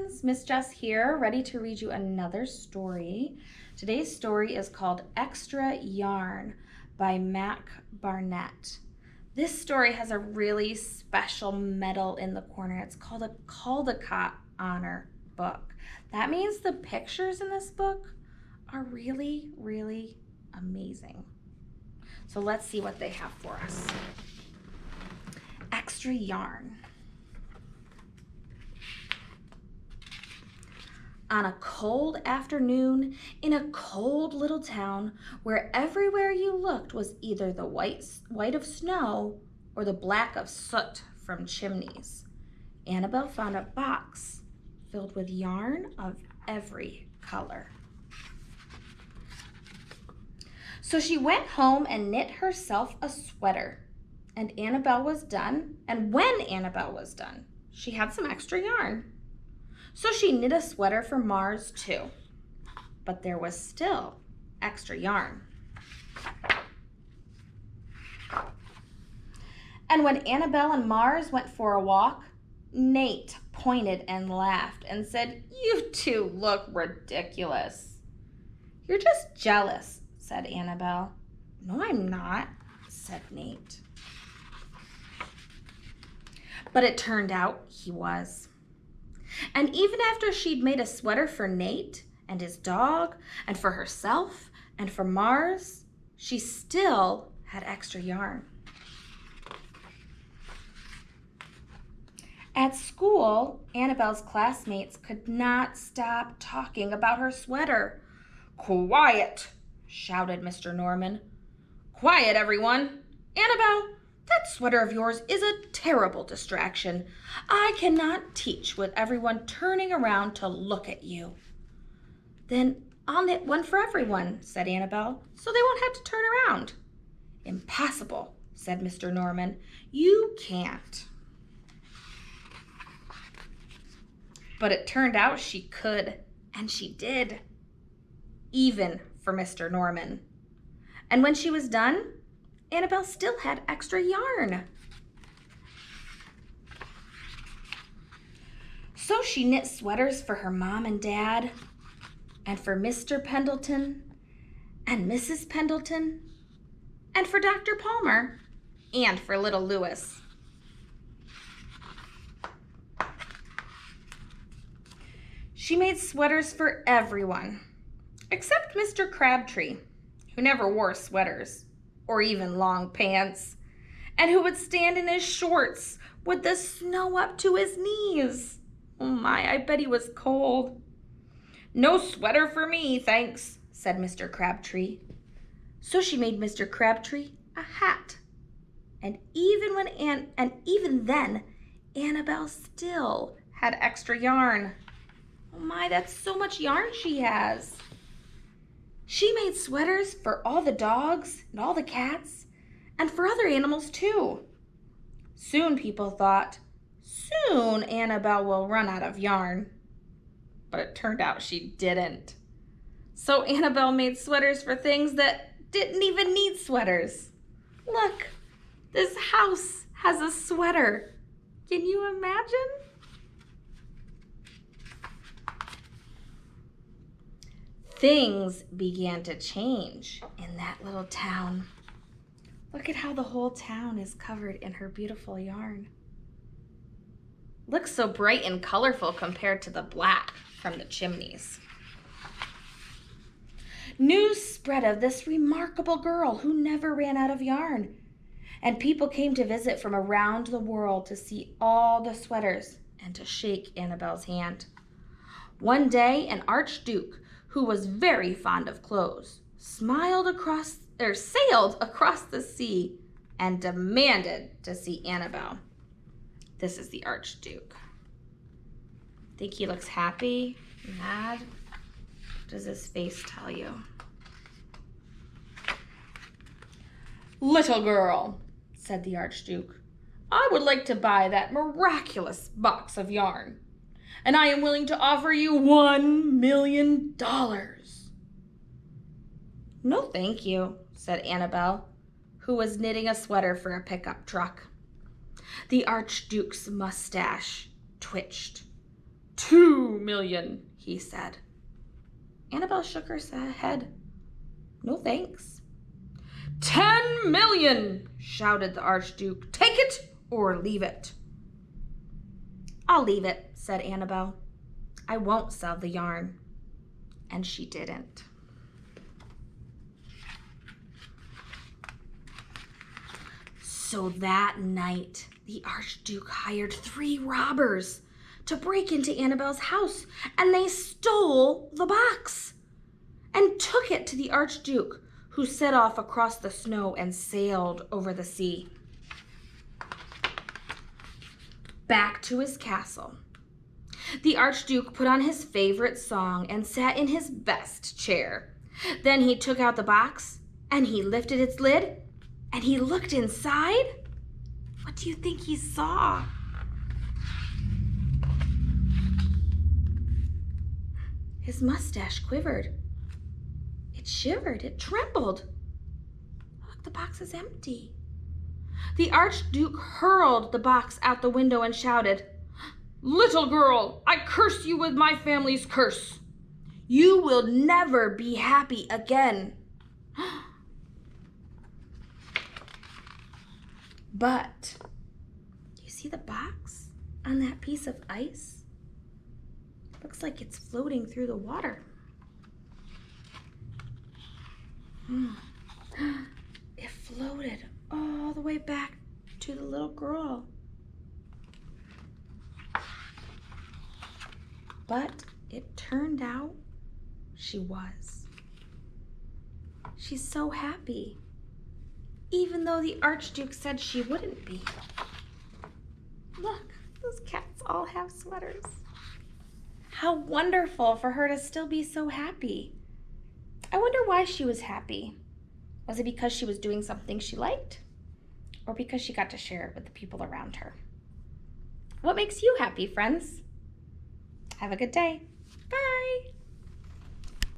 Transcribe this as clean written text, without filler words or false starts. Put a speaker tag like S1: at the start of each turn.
S1: friends, Miss Jess here, ready to read you another story. Today's story is called Extra Yarn by Mac Barnett. This story has a really special medal in the corner. It's called a Caldecott Honor Book. That means the pictures in this book are really, really amazing. So let's see what they have for us. Extra yarn. On a cold afternoon in a cold little town where everywhere you looked was either the white of snow or the black of soot from chimneys, Annabelle found a box filled with yarn of every color. So she went home and knit herself a sweater, and when Annabelle was done, she had some extra yarn. So she knit a sweater for Mars too, but there was still extra yarn. And when Annabelle and Mars went for a walk, Nate pointed and laughed and said, "You two look ridiculous." "You're just jealous," said Annabelle. "No, I'm not," said Nate. But it turned out he was. And even after she'd made a sweater for Nate and his dog and for herself and for Mars, she still had extra yarn. At school, Annabelle's classmates could not stop talking about her sweater. "Quiet!" shouted Mr. Norman. "Quiet, everyone! Annabelle, that sweater of yours is a terrible distraction. I cannot teach with everyone turning around to look at you." "Then I'll knit one for everyone," said Annabelle, "so they won't have to turn around." "Impossible," said Mr. Norman. "You can't." But it turned out she could, and she did, even for Mr. Norman. And when she was done, Annabelle still had extra yarn. So she knit sweaters for her mom and dad, and for Mr. Pendleton, and Mrs. Pendleton, and for Dr. Palmer, and for little Louis. She made sweaters for everyone, except Mr. Crabtree, who never wore sweaters or even long pants, and who would stand in his shorts with the snow up to his knees. Oh my, I bet he was cold. "No sweater for me, thanks," said Mr. Crabtree. So she made Mr. Crabtree a hat. And even then, Annabelle still had extra yarn. Oh my, that's so much yarn she has. She made sweaters for all the dogs and all the cats and for other animals too. Soon people thought, soon Annabelle will run out of yarn. But it turned out she didn't. So Annabelle made sweaters for things that didn't even need sweaters. Look, this house has a sweater. Can you imagine? Things began to change in that little town. Look at how the whole town is covered in her beautiful yarn. Looks so bright and colorful compared to the black from the chimneys. News spread of this remarkable girl who never ran out of yarn, and people came to visit from around the world to see all the sweaters and to shake Annabelle's hand. One day, an archduke who was very fond of clothes, sailed across the sea and demanded to see Annabelle. This is the Archduke. Think he looks happy, mad? What does his face tell you? "Little girl," said the Archduke, "I would like to buy that miraculous box of yarn, and I am willing to offer you $1 million. "No, thank you," said Annabelle, who was knitting a sweater for a pickup truck. The Archduke's mustache twitched. 2,000,000, he said. Annabelle shook her head. No thanks. 10,000,000, shouted the Archduke. Take it or leave it. I'll leave it, said Annabelle. I won't sell the yarn. And she didn't. So that night, the Archduke hired 3 robbers to break into Annabelle's house, and they stole the box and took it to the Archduke, who set off across the snow and sailed over the sea. Back to his castle. The Archduke put on his favorite song and sat in his best chair. Then he took out the box, and he lifted its lid, and he looked inside. What do you think he saw? His mustache quivered. It shivered. It trembled. Look, the box is empty. The Archduke hurled the box out the window and shouted, "Little girl, I curse you with my family's curse. You will never be happy again." But, do you see the box on that piece of ice? Looks like it's floating through the water. It floated all the way back to the little girl. But it turned out she was. She's so happy, even though the Archduke said she wouldn't be. Look, those cats all have sweaters. How wonderful for her to still be so happy. I wonder why she was happy. Was it because she was doing something she liked? Or because she got to share it with the people around her? What makes you happy, friends? Have a good day. Bye.